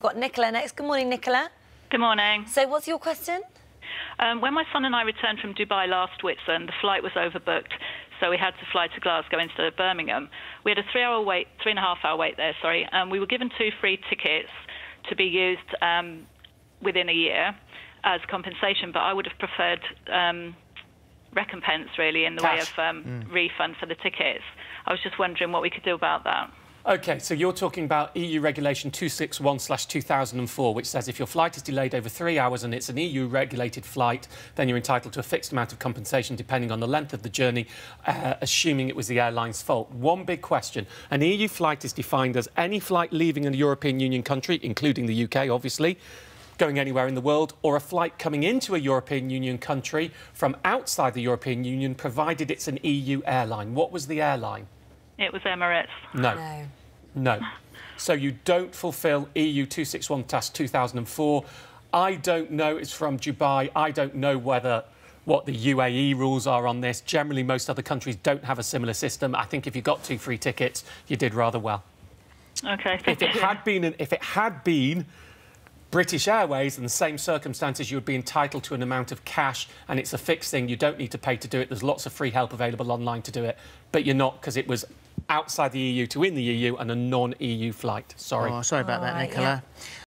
Got Nicola next. Good morning, Nicola. Good morning. So what's your question? When my son and I returned from Dubai last Whitsun, the flight was overbooked, so we had to fly to Glasgow instead of Birmingham. We had a 3.5-hour wait there, and we were given 2 free tickets to be used within a year as compensation, but I would have preferred recompense, really, in the way of refund for the tickets. I was just wondering what we could do about that. OK, so you're talking about EU Regulation 261/2004, which says if your flight is delayed over 3 hours and it's an EU-regulated flight, then you're entitled to a fixed amount of compensation depending on the length of the journey, assuming it was the airline's fault. One big question. An EU flight is defined as any flight leaving a European Union country, including the UK, obviously, going anywhere in the world, or a flight coming into a European Union country from outside the European Union, provided it's an EU airline. What was the airline? It was Emirates. No. No. So you don't fulfil EU 261/2004. I don't know. It's from Dubai. I don't know what the UAE rules are on this. Generally, most other countries don't have a similar system. I think if you got 2 free tickets, you did rather well. OK, if it had been British Airways in the same circumstances, you would be entitled to an amount of cash, and it's a fixed thing. You don't need to pay to do it. There's lots of free help available online to do it, but you're not, because it was outside the EU to in the EU and a non-EU flight. Sorry. Oh, sorry about that, Nicola. Yeah.